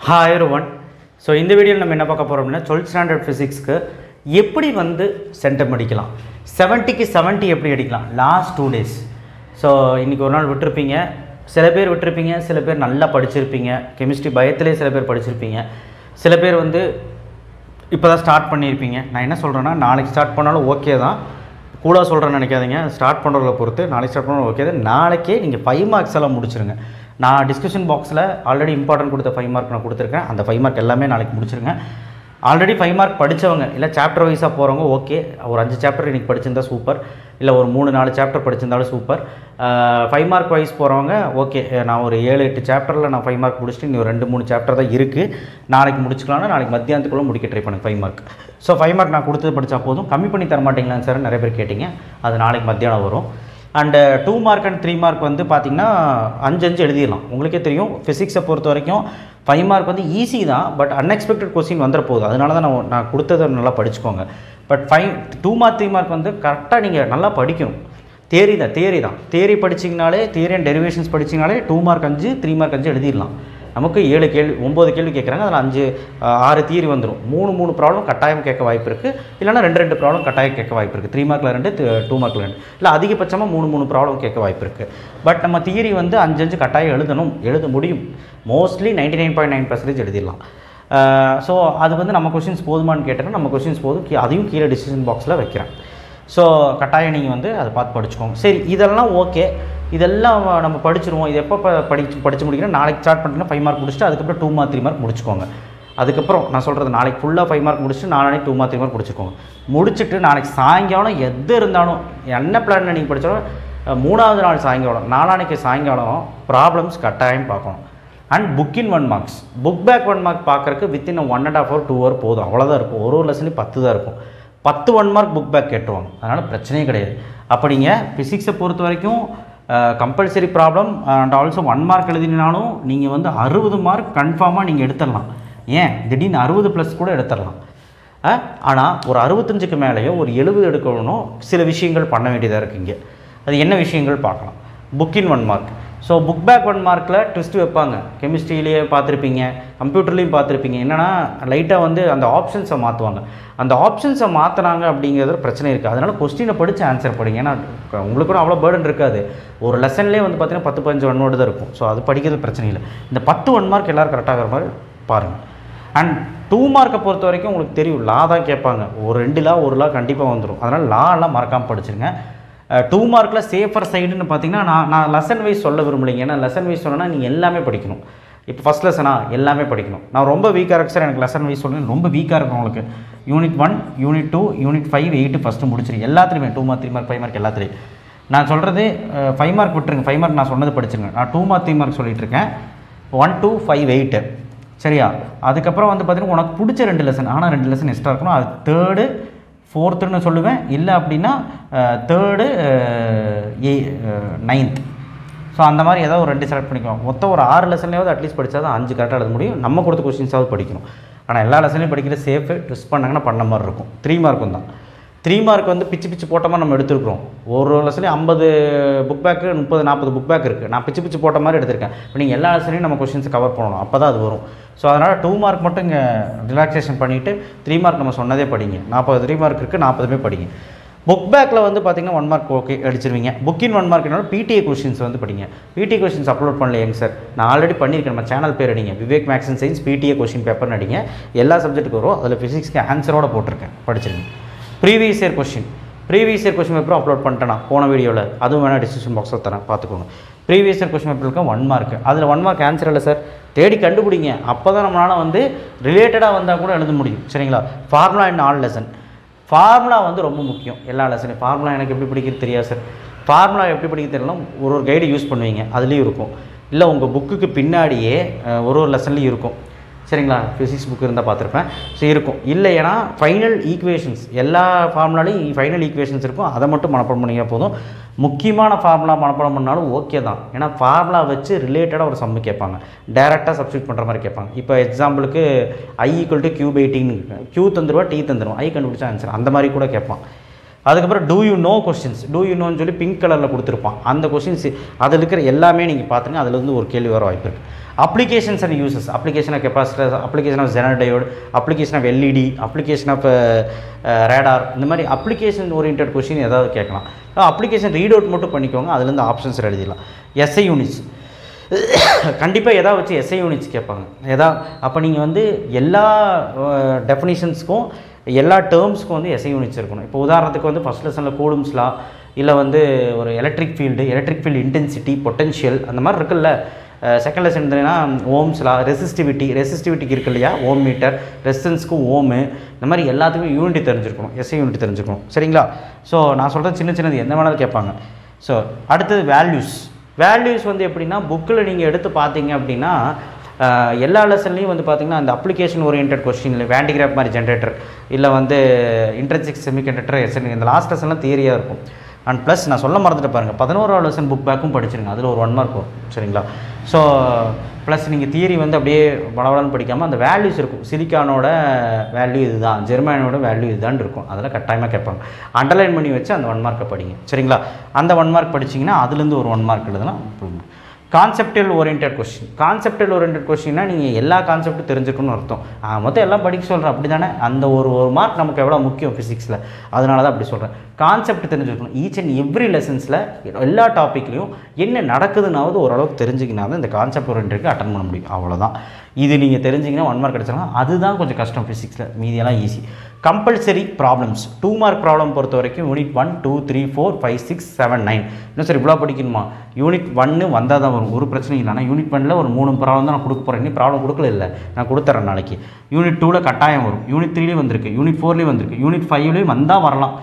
Hi everyone. So இந்த வீடியோவில் நம்ம என்ன பார்க்க போறோம் அப்படினா 12th ஸ்டாண்டர்ட் ஃபிசிக்ஸ்க்கு எப்படி வந்து சென்டம் அடிக்கலாம் 70க்கு 70 எப்படி அடிக்கலாம் லாஸ்ட் 2 days. ஸோ இன்றைக்கி ஒரு நாள் விட்டுருப்பீங்க, சில பேர் விட்டுருப்பீங்க, சில பேர் நல்லா படிச்சிருப்பீங்க, கெமிஸ்ட்ரி பயத்திலே சில பேர் படிச்சிருப்பீங்க, சில பேர் வந்து இப்போ தான் ஸ்டார்ட் பண்ணியிருப்பீங்க. நான் என்ன சொல்கிறேன்னா, நாளைக்கு ஸ்டார்ட் பண்ணாலும் ஓகே தான், கூட சொல்கிறேன்னு நினைக்காதீங்க. ஸ்டார்ட் பண்ணுறதை பொறுத்து நாளைக்கு ஸ்டார்ட் பண்ணாலும் ஓகே தான். நாளைக்கே நீங்கள் 5 மார்க்ஸ் எல்லாம் முடிச்சிருங்க. நான் டிஸ்கஷன் பாக்ஸில் ஆல்ரெடி இம்பார்ட்டன்ட் கொடுத்த 5 மார்க் நான் கொடுத்துருக்கேன். அந்த 5 மார்க் எல்லாமே நாளைக்கு முடிச்சிருங்க. ஆல்ரெடி 5 மார்க் படித்தவங்க இல்லை சாப்டர் வைஸாக போகிறவங்க ஓகே, ஒரு 5 சாப்டர் இன்றைக்கி படிச்சிருந்தா சூப்பர், இல்லை ஒரு 3-4 சாப்டர் படிச்சிருந்தாலும் சூப்பர். 5 மார்க் வைஸ் போகிறவங்க ஓகே, நான் ஒரு 7-8 சாப்டரில் நான் 5 மார்க் முடிச்சுட்டு இன்னும் 2-3 சாப்டர் தான் இருக்குது, நாளைக்கு முடிச்சுக்கலாம்னா நாளைக்கு மத்தியானத்துக்குள்ளே முடிக்க ட்ரை பண்ணுங்க 5 மார்க். ஸோ 5 மார்க் நான் கொடுத்தது படித்தா போதும், கம்மி பண்ணி தர மாட்டீங்களான்னு சார் நிறைய பேர் கேட்டிங்க. அது நாளைக்கு மத்தியானம் வரும். அண்டு 2 மார்க் அண்ட் 3 மார்க் வந்து பார்த்திங்கன்னா 5 எழுதிடலாம். உங்களுக்கே தெரியும் ஃபிசிக்ஸை பொறுத்த வரைக்கும் 5 மார்க் வந்து ஈஸி தான், பட் அன்எக்ஸ்பெக்டட் கொஸ்டின் வந்துட போகுது. அதனால தான் நான் கொடுத்ததை நல்லா படிச்சுக்கோங்க. பட் 2 மார்க் 3 மார்க் வந்து கரெக்டாக நீங்கள் நல்லா படிக்கணும். தியரி தான் தியரி படிச்சிங்கனாலே, தியரி அண்ட் டெரிவேஷன்ஸ் படிச்சிங்கனாலே 2 மார்க் 5 3 மார்க் 5 எழுதிடலாம். நமக்கு 7 கேள்வி 9 கேள்வி கேட்குறாங்க, அதில் 6 தியரி வந்துடும். 3 ப்ராப்ளம் கட்டாயம் கேட்க வாய்ப்பு இருக்குது, இல்லைனா 2 ப்ராப்ளம் கட்டாயம் கேட்க வாய்ப்பு இருக்குது. 3 மார்க்கில் 2 2 மார்க்கில் 2 இல்லை அதிகபட்சமாக 3 ப்ராப்ளம் கேட்க வாய்ப்பு இருக்குது. பட் நம்ம தியரி வந்து 5 கட்டாயம் எழுத முடியும். மோஸ்ட்லி 99.9% எழுதிடலாம். ஸோ அது வந்து நம்ம கொஷின்ஸ் போதுமானு கேட்டோன்னா நம்ம கொஷின்ஸ் போதும், அதையும் கீழே டிசிஷன் பாக்ஸில் வைக்கிறேன். ஸோ கட்டாயம் நீங்கள் வந்து அதை பார்த்து படிச்சுக்கோங்க. சரி, இதெல்லாம் ஓகே, இதெல்லாம் நம்ம படிச்சிருவோம். இது எப்போ படித்து முடிக்கணும், நாளைக்கு ஸ்டார்ட் பண்ணிட்டீங்கன்னா 5 மார்க் முடிச்சுட்டு அதுக்கப்புறம் 2 மார்க் 3 மார்க் முடிச்சுக்கோங்க. அதுக்கப்புறம் நான் சொல்கிறது, நாளைக்கு ஃபுல்லாக 5 மார்க் முடிச்சுட்டு நாளைக்கு 2 மார்க் 3 மார்க் முடிச்சுக்கோங்க. முடிச்சுட்டு நாளைக்கு சாயங்காலம் எது இருந்தாலும் என்ன பிளான் நீங்கள் படித்தாலும் 3வது நாள் சாயங்காலம், நாளானைக்கு சாயங்காலம் ப்ராப்ளம்ஸ் கட்டாயம் பார்க்கணும். அண்ட் புக்கின் 1 மார்க்ஸ், புக் பேக் 1 மார்க் பார்க்குறக்கு வித்தின் 1.5 hour 2 hour போதும், அவ்வளோதான் இருக்கும். ஒரு லெசன்லேயும் 10 தான் இருக்கும். 10 1 மார்க் புக் பேக் கேட்டுருவாங்க, அதனால் பிரச்சனையே கிடையாது. அப்போ நீங்கள் ஃபிசிக்ஸை பொறுத்த வரைக்கும் compulsory problem and also 1 mark எழுதினாலும் நீங்கள் வந்து 60 மார்க் கன்ஃபார்மாக நீங்கள் எடுத்துடலாம். ஏன் திடீர்னு 60+ கூட எடுத்துடலாம். ஆனால் ஒரு 65க்கு மேலேயோ ஒரு 70 எடுக்கணும், சில விஷயங்கள் பண்ண வேண்டியதாக இருக்குங்க. அது என்ன விஷயங்கள் பார்க்கலாம். புக்கின் 1 மார்க். ஸோ புக் பேக் 1 மார்க்கில் ட்விஸ்ட் வைப்பாங்க. கெமிஸ்ட்ரியிலேயே பார்த்துருப்பீங்க, கம்ப்யூட்டர்லேயும் பார்த்துருப்பீங்க. என்னென்னா லைட்டாக வந்து அந்த ஆப்ஷன்ஸை மாற்றுவாங்க. அந்த ஆப்ஷன்ஸை மாற்றினாங்க அப்படிங்கிறது பிரச்சனை இருக்குது. அதனால் கொஸ்டினை படித்து ஆன்சர் படிங்க. ஏன்னா உங்களுக்கு கூட அவ்வளோ பேர்டன் இருக்காது. ஒரு லெசன்லேயே வந்து பார்த்திங்கன்னா 10-15 1 வேர்டு தான் இருக்கும். ஸோ அது படிக்கிறது பிரச்சனை இல்லை. இந்த 10 1 மார்க் எல்லோரும் கரெக்டாகிற மாதிரி பாருங்கள். அண்ட் 2 மார்க்கை பொறுத்த வரைக்கும் உங்களுக்கு தெரியும், லா தான் கேட்பாங்க. ஒரு 2 லா 1 லா கண்டிப்பாக வந்துடும். அதனால் லா எல்லாம் மறக்காமல் படிச்சுருங்க. 2 மார்க்கில் சேஃபர் சைடுன்னு பார்த்தீங்கன்னா நான் லெசன் வைஸ் சொல்ல விரும்பலைங்க. ஏன்னா லெசன் வைஸ் சொன்னால் நீங்கள் எல்லாமே படிக்கணும். இப்போ ஃபஸ்ட் லெசனா எல்லாமே படிக்கணும். நான் ரொம்ப வீக்காக இருக்கு சார், எனக்கு லெசன் வைஸ் சொல்லுங்கள், ரொம்ப வீக்காக இருக்கும் உங்களுக்கு. யூனிட் 1, யூனிட் 2, யூனிட் 5, 8 ஃபஸ்ட்டு முடிச்சிருங்க. எல்லாத்துலேயுமே 2 மார்க் 3 மார்க் 5 மார்க் எல்லாத்துலேயும். நான் சொல்கிறது 5 மார்க் விட்டுருங்க, 5 மார்க் நான் சொன்னது படிச்சுருங்க. நான் 2 மார்க் 3 மார்க் சொல்லிகிட்டு இருக்கேன். 1, 2, 5, 8 சரியா. அதுக்கப்புறம் வந்து பார்த்தீங்கன்னா உனக்கு பிடிச்ச 2 லெசன், ஆனால் 2 லெசன் எக்ஸ்ட்ரா இருக்கணும். அது 3rd 4thன்னு சொல்லுவேன், இல்லை அப்படின்னா 3rd 9th. ஸோ அந்த மாதிரி ஏதாவது ஒரு 2 செலக்ட் பண்ணிக்கலாம். மொத்தம் ஒரு 6 லெசன்லேயாவது அட்லீஸ்ட் படித்தா தான் 5 கரெக்டாக எழுத முடியும். நம்ம கொடுத்த கொஸ்டின்ஸாவது படிக்கணும். ஆனால் எல்லா லெசன்லையும் படிக்கிறது சேஃபு, ட்விஸ்ட் பண்ணாங்கன்னா பண்ண மாதிரி இருக்கும். 3 மார்க்கும் தான். 3 மார்க் வந்து பிச்சு போட்ட மாதிரி நம்ம எடுத்துருக்குறோம். ஒரு லெசன்லேயும் 50 புக் பேக்கு 30-40 புக் பேக் இருக்குது. நான் பிச்சு போட்ட மாதிரி எடுத்திருக்கேன். இப்போ நீங்கள் எல்லா லெசன்லையும் நம்ம கொஸ்டின்ஸை கவர் பண்ணணும், அப்போ தான் அது வரும். ஸோ அதனால் 2 மார்க் மட்டும் இங்கே ரிலாக்ஸேஷன் பண்ணிவிட்டு 3 மார்க் நம்ம சொன்னதே படிங்க. 40 3 மார்க் இருக்குது, 40மே படிங்க. புக் பேக்கில் வந்து பார்த்திங்கன்னா 1 மார்க் ஓகே அடிச்சிருவீங்க. புக்கின் 1 மார்க்னாலும் பிடிஏ கொஸ்டின்ஸ் வந்து படிங்க. பிடிஏ கொஸ்டின்ஸ் அப்லோட் பண்ணலையேங்க சார், நான் ஆல்ரெடி பண்ணியிருக்கேன். நம்ம சேனல் பேர் அடிங்க, Vivek maths and science PTA question பேப்பர்னு அடிங்க. எல்லா சப்ஜெக்ட்டுக்கு வரும். அதில் ஃபிசிக்ஸ்க்கு ஆன்சரோடு போட்டிருக்கேன், படிச்சிருங்க. ப்ரீவியஸ் இயர் கொஸ்டின் பேப்பரும் அப்லோட் பண்ணிட்டேன் நான் போன வீடியோவில், அதுவும் வேணால் டிஸ்கிரிப்ஷன் பாக்ஸில் தரேன், பார்த்துக்கோங்க. ப்ரீவியஸ் இயர் கொஸ்டின் பேப்பருக்கு 1 மார்க், அதில் 1 மார்க் ஆன்சர் இல்லை சார், தேடி கண்டுபிடிங்க. அப்போ தான் நம்மளால் வந்து ரிலேட்டடாக வந்தால் கூட எழுத முடியும். சரிங்களா. Formula in all lesson, formula வந்து ரொம்ப முக்கியம் எல்லா லெசனையும். ஃபார்முலா எனக்கு எப்படி படிக்கிறது தெரியாது சார். ஃபார்முலா எப்படி படிக்க தெரியலாம், ஒரு கைடு யூஸ் பண்ணுவீங்க, அதுலேயும் இருக்கும். இல்லை உங்கள் புக்குக்கு பின்னாடியே ஒரு லெசன்லேயும் இருக்கும். சரிங்களா. ஃபிசிக்ஸ் புக் இருந்தால் பார்த்துருப்பேன். ஸோ இருக்கும். இல்லைன்னா ஃபைனல் ஈக்குவேஷன்ஸ், எல்லா ஃபார்முலாலையும் ஃபைனல் ஈக்குவேஷன்ஸ் இருக்கும். அதை மட்டும் மனப்பாடம் பண்ணிங்க போதும். முக்கியமான ஃபார்முலா மனப்பாடம் பண்ணாலும் ஓகே தான். ஏன்னா ஃபார்முலா வச்சு ரிலேட்டடாக ஒரு சம்மு கேட்பாங்க, டேரெக்டாக சப்ஸ்டியூட் பண்ணுற மாதிரி கேட்பாங்க. இப்போ எக்ஸாம்பிளுக்கு I = Q/T, Q தந்துடுவா, T தந்துடுவோம், I கண்டுபிடிச்சா ஆன்சர், அந்த மாதிரி கூட கேட்பான். அதுக்கப்புறம் do you know questions, do you நோன்னு சொல்லி பிங்க் கலரில் கொடுத்துருப்பான். அந்த கொஸ்டின்ஸ் அதில் இருக்கிற எல்லாமே நீங்கள் பார்த்துங்க, அதில் வந்து ஒரு கேள்வி வர வாய்ப்பு இருக்குது. Applications and uses, application of capacitor, application of zener diode, application of LED, application of radar, இந்த மாதிரி அப்ளிகேஷன் ஓரியன்ட் கொஷின் ஏதாவது கேட்கலாம். அப்ளிகேஷன் ரீட் அவுட் மட்டும் பண்ணிக்கோங்க, அதுலேருந்து ஆப்ஷன்ஸ் எழுதிடலாம். எஸ்ஐ யூனிட்ஸ் கண்டிப்பாக எதாவது வச்சு எஸ்ஐ யூனிட்ஸ் கேட்பாங்க எதாவது. அப்போ நீங்கள் வந்து எல்லா டெஃபினிஷன்ஸ்க்கும் எல்லா டேர்ம்ஸ்க்கும் வந்து எஸ்ஐ யூனிட்ஸ் இருக்கணும். இப்போ உதாரணத்துக்கு வந்து ஃபஸ்ட் லெசனில் கூலும்ஸ் லா, இல்லை வந்து ஒரு எலக்ட்ரிக் ஃபீல்டு இன்டென்சிட்டி, பொட்டன்ஷியல் அந்த மாதிரி இருக்குல்ல. செகண்ட் லெசன் இருந்ததுன்னா ஓம்ஸ் லா, ரெசிஸ்டிவிட்டிக்கு இருக்கு இல்லையா, ஓம் மீட்டர், ரெசிஸ்டன்ஸ்க்கு ஓமு, இந்த மாதிரி எல்லாத்துக்கும் யூனிட் தெரிஞ்சிருக்கணும், எஸ்ஐ யூனிட் தெரிஞ்சுக்கணும். சரிங்களா? ஸோ நான் சொல்கிறது சின்னது எந்த வேணாலும் கேட்பாங்க. ஸோ அடுத்தது வேல்யூஸ் வந்து எப்படின்னா, புக்கில் நீங்கள் எடுத்து பார்த்தீங்க அப்படின்னா எல்லா லெசன்லையும் வந்து பார்த்திங்கன்னா அந்த அப்ளிகேஷன் ஓரியன்ட் கொஸ்டின், வேண்டிகிராஃப் மாதிரி ஜென்ரேட்டர், இல்லை வந்து இன்ட்ரின்சிக் செமிகண்டக்டர், எஸ்என், இந்த லாஸ்ட் லெசன்லாம் தியரியாக இருக்கும். அண்ட் ப்ளஸ் நான் சொல்ல மறந்துட்டு பாருங்கள், 11வது லெசன் புக் பேக்கும் படிச்சிருங்க, அதில் ஒரு 1 மார்க் வரும். சரிங்களா? ஸோ ப்ளஸ் நீங்கள் தியரி வந்து அப்படியே பலவளன்னு படிக்காமல் அந்த வேல்யூஸ் இருக்கும். சிலிக்கானோட வேல்யூ இதுதான், ஜெர்மானோட வேல்யூ இதுதான் இருக்கும், அதெல்லாம் கட்டாயமாக கேட்பாங்க. அண்டர்லைன் பண்ணி வச்சு அந்த 1 மார்க்கை படிங்க. சரிங்களா? அந்த 1 மார்க் படிச்சிங்கன்னா அதுலேருந்து ஒரு 1 மார்க் எழுதலாம். கான்செப்டுவல் ஓரியன்ட் கொஸ்டின்னா நீங்கள் எல்லா கான்செப்ட்டும் தெரிஞ்சுக்கணும்னு அர்த்தம். மொத்தம் எல்லாம் படிக்க சொல்கிறேன் அப்படி தானே, அந்த ஒரு மார்க் நமக்கு எவ்வளோ முக்கியம் ஃபிசிக்ஸில், அதனால தான் அப்படி சொல்கிறேன். கான்செப்ட் தெரிஞ்சுக்கணும். ஈச் அண்ட் எவ்ரி லெசன்ஸில் எல்லா டாப்பிக்லையும் என்ன நடக்குதுன்னாவது ஓரளவுக்கு தெரிஞ்சுக்கினா தான் இந்த கான்செப்ட் ஓரியன்ட்டுக்கு அட்டன் பண்ண முடியும். அவ்வளோதான். இது நீங்கள் தெரிஞ்சிங்கன்னா 1 மார்க் கிடச்சிடலாம். அதுதான் கொஞ்சம் கஷ்டம் ஃபிசிக்ஸில், மீதியெல்லாம் easy. Compulsory problems, 2 mark problem பொறுத்த வரைக்கும் யூனிட் 1, 2, 3, 4, 5, 6, 7, 9. இன்னும் சரி இவ்வளோ படிக்கணுமா? யூனிட் 1 வந்தால் தான் வரும், ஒரு பிரச்சனையும் இல்லை. ஆனால் யூனிட் 1ல் ஒரு 3 ப்ராப்ளம் தான் நான் கொடுக்க போகிறேன். இன்னும் ப்ராப்ளம் கொடுக்கல, இல்லை நான் கொடுத்துட்றேன் நாளைக்கு. யூனிட் 2ல் கட்டாயம் வரும், யூனிட் 3லேயும் வந்திருக்கு, யூனிட் 4லேயும் வந்திருக்கு, யூனிட் 5லேயும் வந்தால் வரலாம்,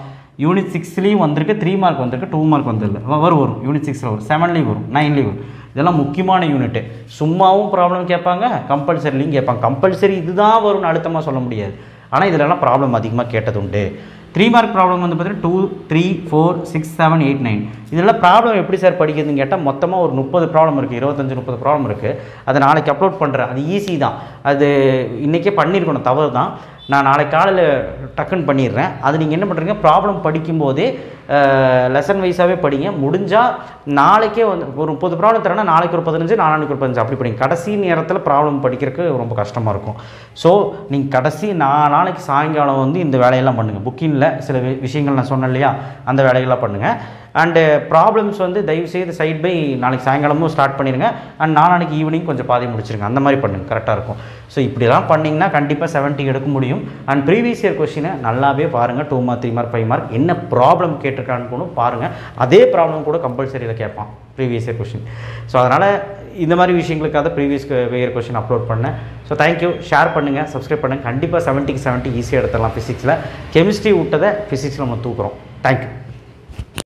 யூனிட் 6லேயும் வந்திருக்கு, 3 மார்க் வந்திருக்கு, 2 மார்க் வந்துருக்கு, வரும் யூனிட் 6ல் வரும், 7லேயும் வரும், 9லேயும் வரும். இதெல்லாம் முக்கியமான யூனிட்டு. சும்மாவும் ப்ராப்ளம் கேட்பாங்க, கம்பல்சரிலையும் கேட்பாங்க. கம்பல்சரி இதுதான் வரும்னு அழுத்தமாக சொல்ல முடியாது, ஆனால் இதிலெல்லாம் ப்ராப்ளம் அதிகமாக கேட்டது உண்டு. 3 மார்க் ப்ராப்ளம் வந்து பார்த்தீங்கன்னா 2, 3, 4, 6, 7, 8, 9. இதெல்லாம் ப்ராப்ளம் எப்படி சார் படிக்கிறதுன்னு கேட்டால் மொத்தமாக ஒரு 30 ப்ராப்ளம் இருக்குது, 25-30 ப்ராப்ளம் இருக்குது. அதை நாளைக்கு அப்லோட் பண்ணுறேன். அது ஈஸி தான், அது இன்றைக்கே பண்ணியிருக்கணும், தவறு தான். நான் நாளைக்கு காலையில் டக்குன்னு பண்ணிடுறேன். அது நீங்கள் என்ன பண்ணுறீங்க, ப்ராப்ளம் படிக்கும்போதே லெசன் வைஸாகவே படிங்க. முடிஞ்சால் நாளைக்கே வந்து ஒரு 30 ப்ராப்ளம் தரேன்னா நாளைக்கு ஒரு 15, நாளைக்கு ஒரு 15 அப்படி படிங்க. கடைசி நேரத்தில் ப்ராப்ளம் படிக்கிறதுக்கு ரொம்ப கஷ்டமாக இருக்கும். ஸோ நீங்கள் கடைசி நாளைக்கு சாயங்காலம் வந்து இந்த வேலையெல்லாம் பண்ணுங்கள். புக்கிங்கில் சில விஷயங்கள் நான் சொன்னேன் இல்லையா, அந்த வேலைகள்லாம் பண்ணுங்கள். அண்டு ப்ராப்ளம்ஸ் வந்து தயவுசெய்து சைட் பை நாளைக்கு சாயங்காலமும் ஸ்டார்ட் பண்ணிடுங்க. அண்ட் நாளைக்கு ஈவினிங் கொஞ்சம் பாதி முடிச்சிருங்க. அந்த மாதிரி பண்ணுங்கள், கரெக்டாக இருக்கும். ஸோ இப்படிலாம் பண்ணிங்கன்னா கண்டிப்பாக 70 எடுக்க முடியும். அண்ட் ப்ரீவியஸ் இயர் கொஸ்டினை நல்லாவே பாருங்கள். 2 மார்க், 3 மார்க், 5 மார்க் என்ன ப்ராப்ளம் கேட்டிருக்கான்னு கூட பாருங்கள். அதே ப்ராப்ளம் கூட கம்பல்சரியில் கேட்பான் ப்ரீவியஸ் இயர் கொஸ்டின். ஸோ அதனால் இந்த மாதிரி விஷயங்களுக்காக ப்ரீவியஸ் இயர் கொஸ்டின் அப்லோட் பண்ணேன். So thank you. ஷேர் பண்ணுங்கள், சப்ஸ்கிரைப் பண்ணுங்கள். கண்டிப்பாக 70க்கு 70 ஈஸியாக எடுத்துடலாம் ஃபிசிக்ஸில். கெமிஸ்ட்ரி விட்டதை ஃபிசிக்ஸில் நம்ம தூக்குறோம். தேங்க்யூ.